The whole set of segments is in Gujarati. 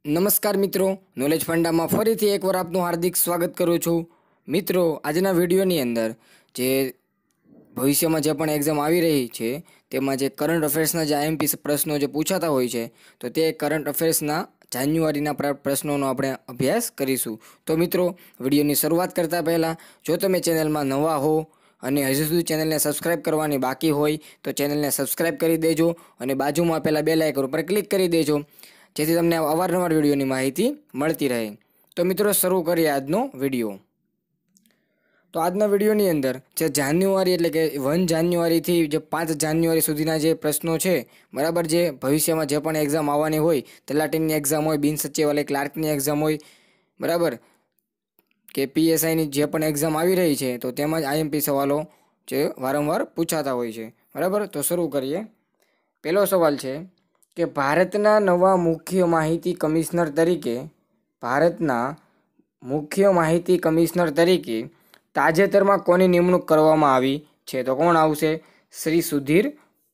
નમસ્કાર મિત્રો, નોલેજ ફંડામાં ફરીથી એકવાર આપનું હાર્દિક સ્વાગત કરું છું। મિત્રો, આજના વિડીયોની અંદર જે ભવિષ્યમાં જે પણ એક્ઝામ આવી રહી છે તેમાં જે કરંટ અફેર્સના જે આઈએમપી પ્રશ્નો જે પૂછાતા હોય છે તો તે કરંટ અફેર્સના જાન્યુઆરીના પ્રશ્નોનો આપણે અભ્યાસ કરીશું। તો મિત્રો, વિડીયોની શરૂઆત કરતાં પહેલાં જો તમે ચેનલમાં નવા હો અને હજુ સુધી ચેનલને સબસ્ક્રાઇબ કરવાની બાકી હોય તો ચેનલને સબસ્ક્રાઇબ કરી દેજો અને બાજુમાં આપેલા બેલ આઇકન ઉપર ક્લિક કરી દેજો, જેથી તમને અવારનવાર વિડીયોની માહિતી મળતી રહે। તો મિત્રો, શરૂ કરીએ આજનો વિડીયો। તો આજના વિડીયોની અંદર જે જાન્યુઆરી એટલે કે 1 જાન્યુઆરીથી જે 5 જાન્યુઆરી સુધીના જે પ્રશ્નો છે, બરાબર, જે ભવિષ્યમાં જે પણ એક્ઝામ આવવાની હોય, તલાટીની એક્ઝામ હોય, બિન સચિવાલય ક્લાર્કની એક્ઝામ હોય, બરાબર, કે પીએસઆઈની જે પણ એક્ઝામ આવી રહી છે તો તેમાં જ આઈએમપી સવાલો જે વારંવાર પૂછાતા હોય છે, બરાબર। તો શરૂ કરીએ। પહેલો સવાલ છે કે ભારતના નવા મુખ્ય માહિતી કમિશનર તરીકે તાજેતરમાં કોની નિમણૂક કરવામાં આવી છે? તો કોણ આવશે? શ્રી સુધીર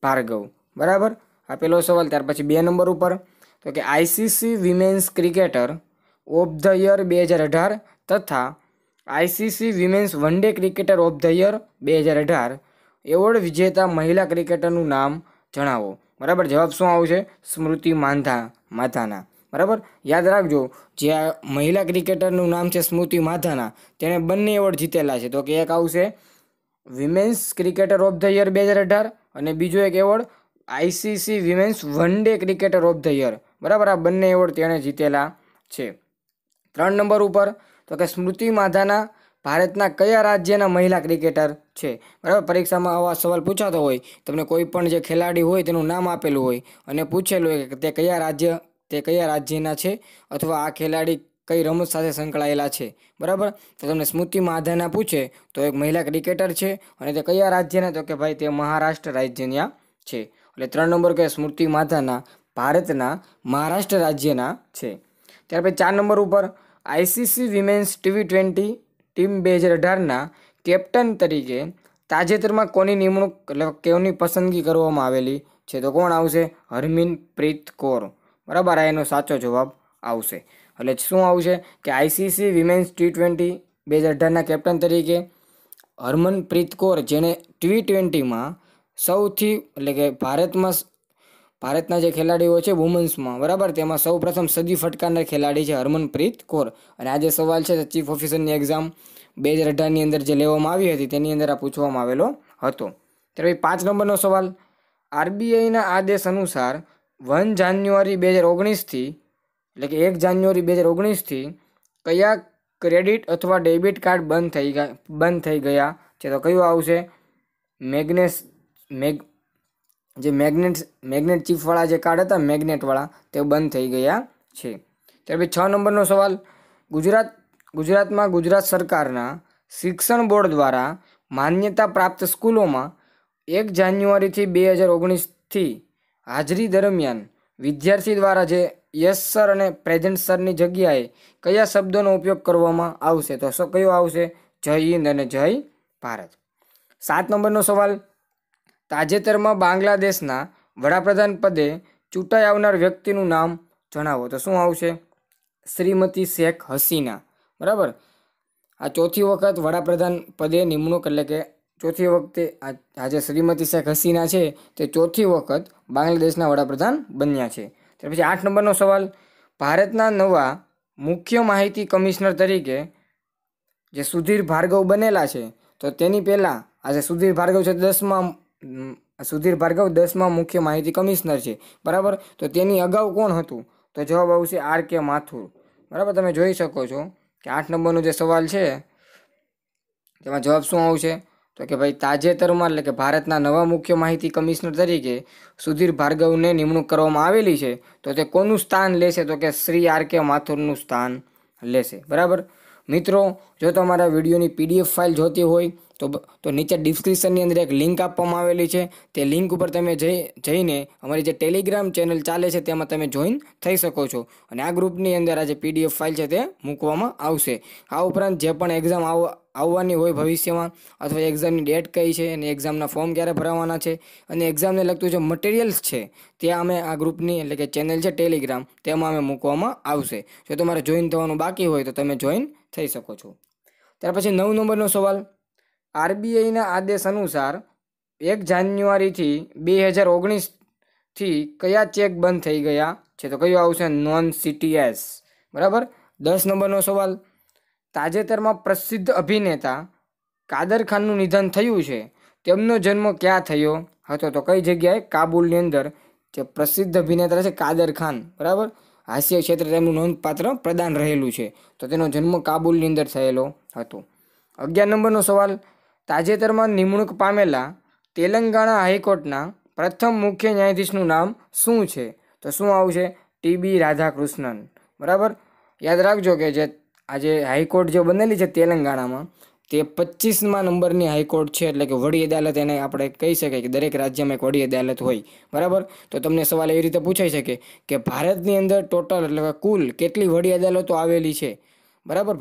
ભાર્ગવ, બરાબર। આ પહેલો સવાલ। ત્યાર પછી 2 નંબર ઉપર તો કે ICC women's cricketer of the year 2018 તથા ICC women's one day cricketer of the year 2018 award વિજેતા મહિલા ક્રિકેટરનું નામ જણાવો, બરાબર। જવાબ શું આવશે? સ્મૃતિ માધાના, બરાબર। યાદ રાખજો, જે આ મહિલા ક્રિકેટરનું નામ છે સ્મૃતિ માધાના, તેણે બંને એવોર્ડ જીતેલા છે। તો કે એક આવશે women's cricketer of the year 2018 અને બીજો એક award ICC women's one day cricketer of the year, બરાબર। આ બંને એવોર્ડ તેણે જીતેલા છે। 3 નંબર ઉપર તો કે સ્મૃતિ માધાના ભારતના કયા રાજ્યના મહિલા ક્રિકેટર છે? બરાબર, પરીક્ષામાં આવા સવાલ પૂછાતો હોય, તમને કોઈ પણ જે ખેલાડી હોય તેનું નામ આપેલું હોય અને પૂછેલું હોય કે તે કયા રાજ્યના છે અથવા આ ખેલાડી કઈ રમત સાથે સંકળાયેલા છે, બરાબર। તો તમને સ્મૃતિ માધાના પૂછે તો એક મહિલા ક્રિકેટર છે અને તે કયા રાજ્યના? તો કે ભાઈ તે મહારાષ્ટ્ર રાજ્યના છે। એટલે 3 નંબર કે સ્મૃતિ માધાના ભારતના મહારાષ્ટ્ર રાજ્યના છે। ત્યાર પછી 4 નંબર ઉપર આઈસીસી વિમેન્સ T20 ટીમ 2018ના કેપ્ટન તરીકે તાજેતરમાં કોની નિમણૂક કોની પસંદગી કરવામાં આવેલી છે? તો કોણ આવશે? હરમિનપ્રીત કૌર, બરાબર। આ એનો સાચો જવાબ આવશે। એટલે શું આવશે કે આઈસીસી વિમેન્સ T20 2018ના કેપ્ટન તરીકે હરમનપ્રીત કૌર, જેણે T20માં સૌથી એટલે કે ભારતના જે ખેલાડીઓ છે વુમન્સમાં, બરાબર, તેમાં સૌ પ્રથમ સદી ફટકારનાર ખેલાડી છે હરમનપ્રીત કૌર। અને આ જે સવાલ છે ચીફ ઓફિસરની એક્ઝામ 2018ની અંદર જે લેવામાં આવી હતી તેની અંદર આ પૂછવામાં આવેલો હતો। ત્યારે 5 નંબરનો સવાલ, આરબીઆઈના આદેશ અનુસાર 1 જાન્યુઆરી 2019થી એટલે કે 1 જાન્યુઆરી 2019થી કયા ક્રેડિટ અથવા ડેબિટ કાર્ડ બંધ થઈ ગયા છે? તો કયું આવશે? મેગ્નેટ ચિપવાળા જે કાર્ડ હતા, મેગ્નેટવાળા, તે બંધ થઈ ગયા છે। ત્યાર પછી 6 નંબરનો સવાલ, ગુજરાતમાં ગુજરાત સરકારના શિક્ષણ બોર્ડ દ્વારા માન્યતા પ્રાપ્ત સ્કૂલોમાં 1 જાન્યુઆરીથી 2019થી હાજરી દરમિયાન વિદ્યાર્થી દ્વારા જે યસ સર અને પ્રેઝન્ટ સરની જગ્યાએ કયા શબ્દોનો ઉપયોગ કરવામાં આવશે? તો કયો આવશે? જય હિન્દ અને જય ભારત। 7 નંબરનો સવાલ, તાજેતરમાં બાંગ્લાદેશના વડાપ્રધાન પદે ચૂંટાઈ આવનાર વ્યક્તિનું નામ જણાવો। તો શું આવશે? શ્રીમતી શેખ હસીના, બરાબર। આ ચોથી વખત વડાપ્રધાન પદે નિમણૂક એટલે કે ચોથી વખતે આજે શ્રીમતી શેખ હસીના છે તે ચોથી વખત બાંગ્લાદેશના વડાપ્રધાન બન્યા છે। ત્યાર પછી 8 નંબરનો સવાલ, ભારતના નવા મુખ્ય માહિતી કમિશનર તરીકે જે સુધીર ભાર્ગવ બનેલા છે તો તેની પહેલાં આજે સુધીર ભાર્ગવ છે 10મા મુખ્ય માહિતી કમિશનર છે, બરાબર। તો તેની અગાઉ કોણ હતું? તો જવાબ આવશે આર.કે. માથુર, બરાબર। તમે જોઈ શકો છો કે 8 નંબરનો જે સવાલ છે તેમાં જવાબ શું આવશે? તો કે ભાઈ તાજેતરમાં એટલે કે ભારતના નવા મુખ્ય માહિતી કમિશનર તરીકે સુધીર ભાર્ગવને નિમણૂક કરવામાં આવેલી છે તો તે કોનું સ્થાન લેશે? તો કે શ્રી આર.કે. માથુરનું સ્થાન લેશે, બરાબર। મિત્રો, જો તમારા વિડીયોની PDF ફાઇલ જોતી હોય તો નીચે ડિસ્ક્રિપ્શનની અંદર એક લિંક આપવામાં આવેલી છે, તે લિંક ઉપર તમે જઈને અમારી જે ટેલિગ્રામ ચેનલ ચાલે છે તેમાં તમે જોઈન થઈ શકો છો અને આ ગ્રુપની અંદર આ જે PDF ફાઇલ છે તે મૂકવામાં આવશે। આ ઉપરાંત જે પણ એક્ઝામ આવવાની હોય ભવિષ્યમાં, અથવા એક્ઝામની ડેટ કઈ છે અને એક્ઝામના ફોર્મ ક્યારે ભરાવાના છે અને એક્ઝામને લગતું જે મટીરિયલ્સ છે તે અમે આ ગ્રુપની એટલે કે ચેનલ છે ટેલિગ્રામ તેમાં અમે મૂકવામાં આવશે. જો તમારે જોઈન થવાનું બાકી હોય તો તમે જોઈન થઈ શકો છો. ત્યાર પછી 9 નંબરનો સવાલ, આરબીઆઈના આદેશ અનુસાર 1 જાન્યુઆરીથી 2019થી કયા ચેક બંધ થઈ ગયા છે? તો કયું આવશે? Non CTS. બરાબર. 10 નંબરનો સવાલ, તાજેતરમાં પ્રસિદ્ધ અભિનેતા કાદર ખાનનું નિધન થયું છે, તેમનો જન્મ ક્યાં થયો હતો? તો કઈ જગ્યાએ? કાબુલની અંદર જે પ્રસિદ્ધ અભિનેતા છે કાદર ખાન, બરાબર, હાસ્ય ક્ષેત્રે તેમનું નોંધપાત્ર પ્રદાન રહેલું છે, તો તેનો જન્મ કાબુલની અંદર થયેલો હતો. 11 નંબરનો સવાલ, તાજેતરમાં નિમણૂક પામેલા તેલંગાણા હાઈકોર્ટના પ્રથમ મુખ્ય ન્યાયાધીશનું નામ શું છે? તો શું આવશે? ટીબી રાધાકૃષ્ણન. બરાબર. યાદ રાખજો કે જે આજે હાઈકોર્ટ જે બનેલી છે તેલંગાણામાં તે 25મા નંબરની હાઈકોર્ટ છે, એટલે કે વડી અદાલત એને આપણે કહી શકાય કે દરેક રાજ્યમાં એક વડી અદાલત હોય. બરાબર. તો તમને સવાલ એવી રીતે પૂછાઈ શકે કે ભારતની અંદર ટોટલ એટલે કે કુલ કેટલી વડી અદાલતો આવેલી છે? બરાબર.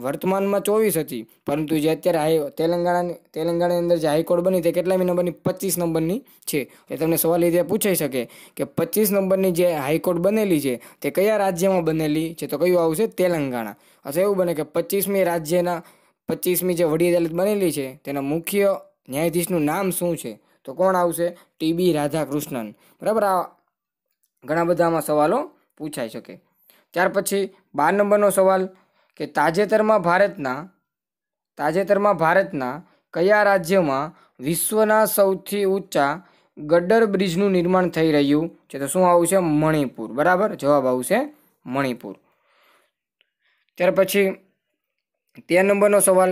વર્તમાનમાં 24 હતી, પરંતુ જે અત્યારે તેલંગાણાની અંદર જે હાઈકોર્ટ બની તે કેટલામી નંબરની? 25 નંબરની છે. એ તમને સવાલ એ પૂછાઈ શકે કે 25 નંબરની જે હાઈકોર્ટ બનેલી છે તે કયા રાજ્યમાં બનેલી છે? તો કયું આવશે? તેલંગાણા. અથવા એવું બને કે 25મી જે વડી અદાલત બનેલી છે તેના મુખ્ય ન્યાયાધીશનું નામ શું છે? તો કોણ આવશે? ટીબી રાધાકૃષ્ણન. બરાબર. આ ઘણા બધા આમાં સવાલો પૂછાઈ શકે. ત્યાર પછી 12 નંબરનો સવાલ કે તાજેતરમાં ભારતના કયા રાજ્યમાં વિશ્વના સૌથી ઊંચા ગડર બ્રિજનું નિર્માણ થઈ રહ્યું છે? તો શું આવશે? મણિપુર. બરાબર. જવાબ આવશે મણિપુર. ત્યાર પછી 13 નંબરનો સવાલ,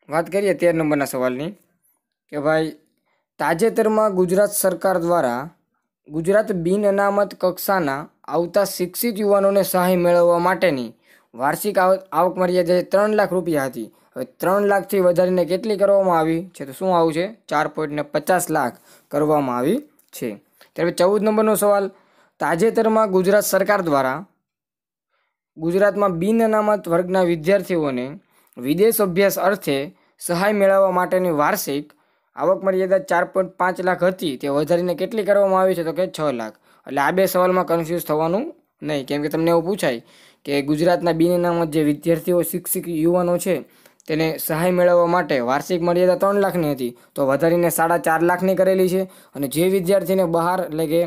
વાત કરીએ 13 નંબરના સવાલની કે ભાઈ તાજેતરમાં ગુજરાત સરકાર દ્વારા ગુજરાત બિન અનામત કક્ષાના આવતા શિક્ષિત યુવાનોને સહાય મેળવવા માટેની વાર્ષિક આવક મર્યાદા 3 લાખ રૂપિયા હતી. હવે 3 લાખથી વધારીને કેટલી કરવામાં આવી છે? તો શું આવશે? 4.50 લાખ કરવામાં આવી છે. ત્યારે 14 નંબરનો સવાલ, તાજેતરમાં ગુજરાત સરકાર દ્વારા ગુજરાતમાં બિન અનામત વર્ગના વિદ્યાર્થીઓને વિદેશ અભ્યાસ અર્થે સહાય મેળવવા માટેની વાર્ષિક આવક મર્યાદા 4.5 લાખ હતી, તે વધારીને કેટલી કરવામાં આવી છે? તો કે 6 લાખ. એટલે આ બે સવાલમાં કન્ફ્યુઝ થવાનું નહીં, કેમ કે તમને એવું પૂછાય કે ગુજરાતના બિન અનામત જે વિદ્યાર્થીઓ શિક્ષિત યુવાનો છે તેને સહાય મેળવવા માટે વાર્ષિક મર્યાદા 3 લાખની હતી, તો વધારીને 4.5 લાખની કરેલી છે. અને જે વિદ્યાર્થીને બહાર એટલે કે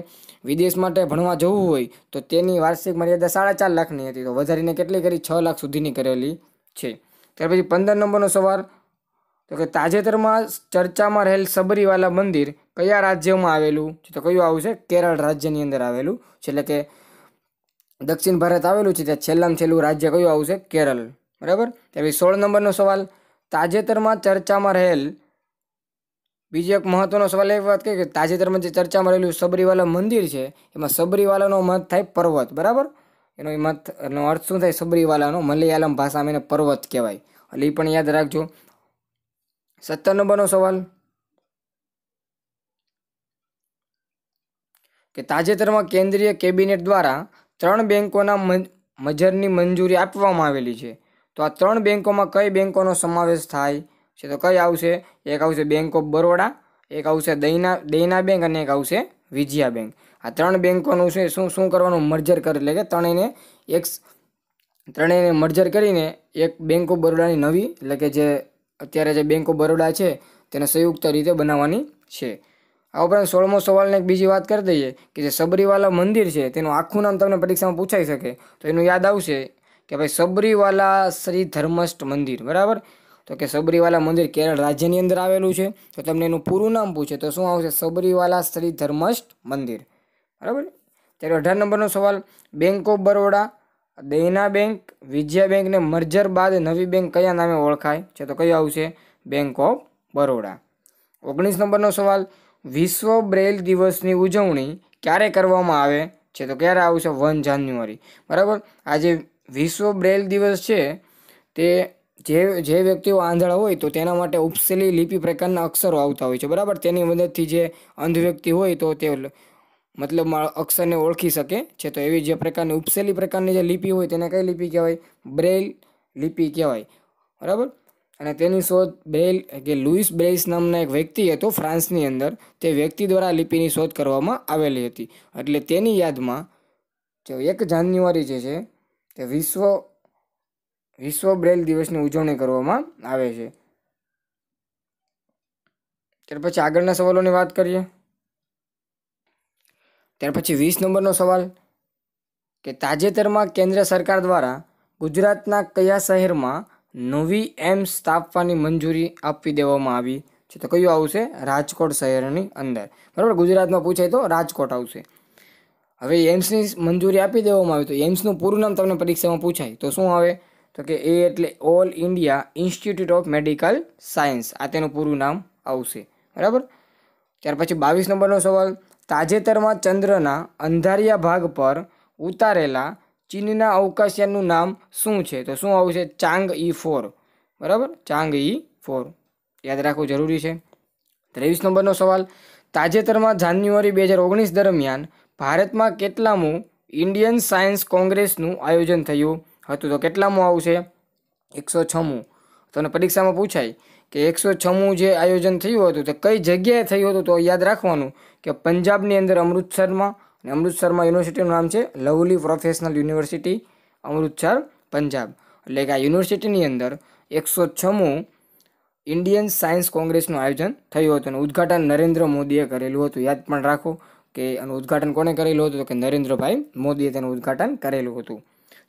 વિદેશ માટે ભણવા જવું હોય તો તેની વાર્ષિક મર્યાદા 4.5 લાખની હતી, તો વધારીને કેટલી કરી? 6 લાખ સુધીની કરેલી છે. ત્યાર પછી 15 નંબરનો સવાલ, તો કે તાજેતરમાં ચર્ચામાં રહેલ સબરીવાલા મંદિર કયા રાજ્યમાં આવેલું છે? તો કયું આવશે? કેરળ રાજ્યની અંદર આવેલું છે. એટલે કે દક્ષિણ ભારત આવેલું છે ત્યાં છેલ્લામાં છેલ્લું રાજ્ય કયું આવશે? કેરળ. બરાબર. ત્યારે 16 નંબરનો સવાલ, તાજેતરમાં ચર્ચામાં રહેલ બીજો એક મહત્વનો સવાલ એ વાત કહે કે તાજેતરમાં જે ચર્ચામાં રહેલું સબરીવાલા મંદિર છે એમાં સબરીવાલાનો મત થાય પર્વત. બરાબર. એનો અર્થ શું થાય? સબરીવાલાનો મલયાલમ ભાષામાં એને પર્વત કહેવાય, એટલે એ પણ યાદ રાખજો. 17 નંબરનો સવાલ કે તાજેતરમાં કેન્દ્રીય કેબિનેટ દ્વારા 3 બેંકોના મજરની મંજૂરી આપવામાં આવેલી છે, તો આ 3 બેંકોમાં કઈ બેંકોનો સમાવેશ થાય છે? તો કઈ આવશે? એક આવશે બેંક ઓફ બરોડા, એક આવશે દૈના બેંક અને એક આવશે વિજયા બેંક. આ 3 બેંકોનું છે શું કરવાનું? મર્જર કરે, એટલે કે ત્રણેયને મર્જર કરીને એક બેંક ઓફ બરોડાની નવી એટલે કે જે અત્યારે જે બેંક ઓફ બરોડા છે તેને સંયુક્ત રીતે બનાવવાની છે. આ ઉપરાંત 16મો સવાલને એક બીજી વાત કરી દઈએ કે જે સબરીવાલા મંદિર છે તેનું આખું નામ તમને પરીક્ષામાં પૂછાઈ શકે, તો એનું યાદ આવશે કે ભાઈ સબરીવાલા શ્રી ધર્મસ્થ મંદિર. બરાબર. તો કે સબરીવાલા મંદિર કેરળ રાજ્યની અંદર આવેલું છે, તો તમને એનું પૂરું નામ પૂછે તો શું આવશે? સબરીવાલા શ્રી ધર્મસ્થ મંદિર. બરાબર. ત્યારે 18 નંબરનો સવાલ, bank of Baroda, Dena bank, Vijaya બેંકને મર્જર બાદ નવી બેંક કયા નામે ઓળખાય છે? તો કયું આવશે? Bank of Baroda. 19 નંબરનો સવાલ, વિશ્વ બ્રેલ દિવસની ઉજવણી ક્યારે કરવામાં આવે છે? તો ક્યારે આવશે? 1 જાન્યુઆરી. બરાબર. આજે વિશ્વ બ્રેલ દિવસ છે તે જે વ્યક્તિઓ આંધળા હોય તો તેના માટે ઉપસેલી લિપિ પ્રકારના અક્ષરો આવતા હોય છે. બરાબર. તેની મદદથી જે અંધ વ્યક્તિ હોય તો તે મતલબ અક્ષરને ઓળખી શકે છે. તો એવી જે પ્રકારની ઉપસેલી પ્રકારની જે લિપિ હોય તેને કઈ લિપિ કહેવાય? બ્રેલ લિપિ કહેવાય. બરાબર. અને તેની શોધ બ્રેઇલ કે લુઈસ બ્રેઇસ નામના એક વ્યક્તિ હતો ફ્રાન્સની અંદર. તે વ્યક્તિ દ્વારા લિપિની શોધ કરવામાં આવેલી હતી. એટલે તેની યાદમાં જો 1 જાન્યુઆરી જે છે તે વિશ્વ બ્રેઇલ દિવસની ઉજવણી કરવામાં આવે છે. ત્યાર પછી આગળના સવાલોની વાત કરીએ. ત્યાર પછી 20 નંબરનો સવાલ કે તાજેતરમાં કેન્દ્ર સરકાર દ્વારા ગુજરાતના કયા શહેરમાં નવી એમ્સ સ્થાપવાની મંજૂરી આપી દેવામાં આવી છે? તો કયું આવશે? રાજકોટ શહેરની અંદર. બરાબર, ગુજરાતમાં પૂછાય તો રાજકોટ આવશે. હવે એમ્સની મંજૂરી આપી દેવામાં આવી તો એમ્સનું પૂરું નામ તમને પરીક્ષામાં પૂછાય તો શું આવે? તો કે એ એટલે all India institute of medical science. આ તેનું પૂરું નામ આવશે. બરાબર. ત્યાર પછી 22 નંબરનો સવાલ તાજેતરમાં ચંદ્રના અંધારિયા ભાગ પર ઉતારેલા ચીનના અવકાશયાનનું નામ શું છે? તો શું આવશે? ચાંગઈ-4. બરાબર, ચાંગઈ-4 યાદ રાખવું જરૂરી છે. 23 નંબરનો સવાલ તાજેતરમાં જાન્યુઆરી 2019 દરમિયાન ભારતમાં કેટલામું ઇન્ડિયન સાયન્સ કોંગ્રેસનું આયોજન થયું હતું? તો કેટલામું આવશે? 106મું. તમને પરીક્ષામાં પૂછાય કે 106મું જે આયોજન થયું હતું તે કઈ જગ્યાએ થયું હતું? તો યાદ રાખવાનું કે પંજાબની અંદર અમૃતસરમાં. અને અમૃતસરમાં યુનિવર્સિટીનું નામ છે lovely professional university Amritsar, Punjab. એટલે કે આ યુનિવર્સિટીની અંદર 106મું ઇન્ડિયન સાયન્સ કોંગ્રેસનું આયોજન થયું હતું અને ઉદ્ઘાટન નરેન્દ્ર મોદીએ કરેલું હતું. યાદ પણ રાખો કે આનું ઉદ્ઘાટન કોણે કરેલું હતું? તો કે નરેન્દ્રભાઈ મોદીએ તેનું ઉદ્ઘાટન કરેલું હતું.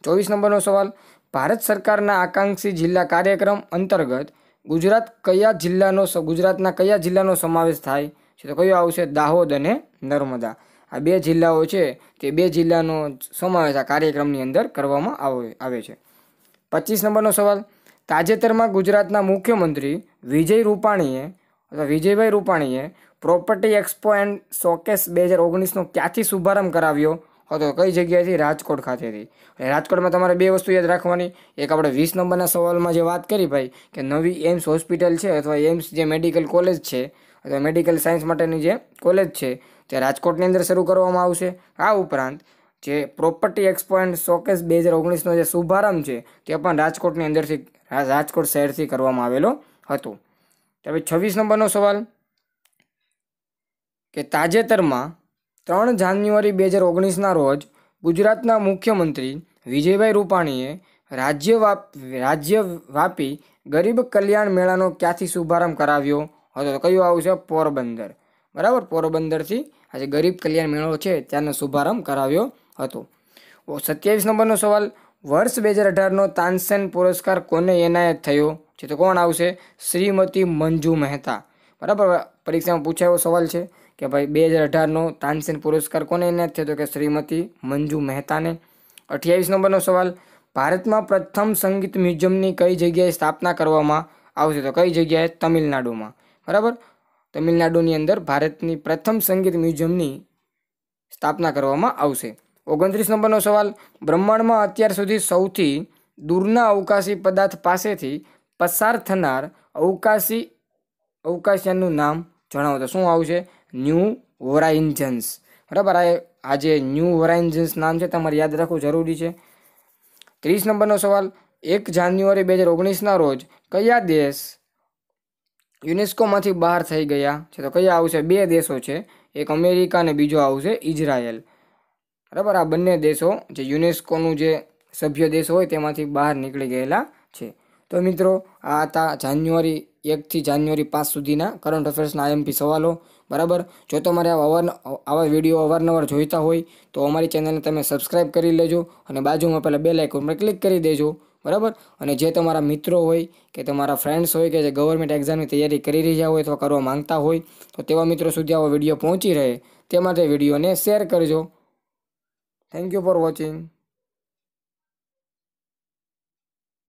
24 નંબરનો સવાલ ભારત સરકારના આકાંક્ષી જિલ્લા કાર્યક્રમ અંતર્ગત ગુજરાતના કયા જિલ્લાનો સમાવેશ થાય છે? તો કયો આવશે? દાહોદ અને નર્મદા. આ 2 જિલ્લાઓ છે તે 2 જિલ્લાનો સમાવેશ આ કાર્યક્રમની અંદર કરવામાં આવે છે. 25 નંબરનો સવાલ તાજેતરમાં ગુજરાતના મુખ્યમંત્રી વિજયભાઈ રૂપાણીએ પ્રોપર્ટી એક્સપો એન્ડ શોકેસ 2019નો ક્યાંથી શુભારંભ કરાવ્યો હતો? કઈ જગ્યાએથી? રાજકોટ ખાતેથી. રાજકોટમાં તમારે 2 વસ્તુ યાદ રાખવાની. એક આપણે 20 નંબરના સવાલમાં જે વાત કરી ભાઈ કે નવી એમ્સ હોસ્પિટલ છે અથવા એમ્સ જે મેડિકલ કોલેજ છે અથવા મેડિકલ સાયન્સ માટેની જે કોલેજ છે તે રાજકોટની અંદર શરૂ કરવામાં આવશે. આ ઉપરાંત જે પ્રોપર્ટી એક્સપો એન્ડ શોકેસ 2019નો જે શુભારંભ છે તે પણ રાજકોટ શહેરથી કરવામાં આવેલો હતો. હવે 26 નંબરનો સવાલ કે તાજેતરમાં 3 જાન્યુઆરી 2019ના રોજ ગુજરાતના મુખ્યમંત્રી વિજયભાઈ રૂપાણીએ રાજ્યવ્યાપી ગરીબ કલ્યાણ મેળાનો ક્યાંથી શુભારંભ કરાવ્યો હતો? તો કયો આવશે? પોરબંદર. બરાબર, પોરબંદરથી આજે ગરીબ કલ્યાણ મેળો છે ત્યાંનો શુભારંભ કરાવ્યો હતો. 27 નંબરનો સવાલ વર્ષ 2018નો તાનસેન પુરસ્કાર કોને એનાયત થયો છે? તો કોણ આવશે? શ્રીમતી મંજુ મહેતા. બરાબર, પરીક્ષામાં પૂછાયેલો સવાલ છે કે ભાઈ 2018નો તાનસેન પુરસ્કાર કોને એનાયત થયો? તો કે શ્રીમતી મંજુ મહેતાને. 28 નંબરનો સવાલ ભારતમાં પ્રથમ સંગીત મ્યુઝિયમની કઈ જગ્યાએ સ્થાપના કરવામાં આવશે? તો કઈ જગ્યાએ? તમિલનાડુમાં. બરાબર, તમિલનાડુની અંદર ભારતની પ્રથમ સંગીત મ્યુઝિયમની સ્થાપના કરવામાં આવશે. 29 નંબરનો સવાલ બ્રહ્માંડમાં અત્યાર સુધી સૌથી દૂરના અવકાશી પદાર્થ પાસેથી પસાર થનાર અવકાશયાનનું નામ જણાવો. તો શું આવશે? ન્યૂ હોરાઇઝન્સ. બરાબર, આ જે ન્યૂ હોરાઇઝન્સ નામ છે તમારે યાદ રાખવું જરૂરી છે. 30 નંબરનો સવાલ 1 જાન્યુઆરી 2019ના રોજ કયા દેશ યુનેસ્કોમાંથી બહાર થઈ ગયા છે? તો કયા આવશે? 2 દેશો છે, એક અમેરિકા અને બીજો આવશે ઇઝરાયલ. બરાબર, આ બંને દેશો જે યુનેસ્કોનું જે સભ્ય દેશ હોય તેમાંથી બહાર નીકળી ગયેલા છે. તો મિત્રો આ હતા જાન્યુઆરી 1થી જાન્યુઆરી 5 સુધીના કરંટ અફેર્સના આઈએમપી સવાલો. બરાબર, જો તમારે આવા વિડીયો અવારનવાર જોઈતા હોય તો અમારી ચેનલને તમે સબસ્ક્રાઈબ કરી લેજો અને બાજુમાં પહેલાં બેલ આઇકોન પર ક્લિક કરી દેજો. બરાબર, અને જે તમારા મિત્રો હોય કે તમારા ફ્રેન્ડ્સ હોય કે જે ગવર્મેન્ટ એક્ઝામની તૈયારી કરી રહ્યા હોય અથવા કરવા માંગતા હોય તો તેવા મિત્રો સુધી આવો વિડીયો પહોંચી રહે તે માટે વિડીયોને શેર કરજો. Thank you for watching.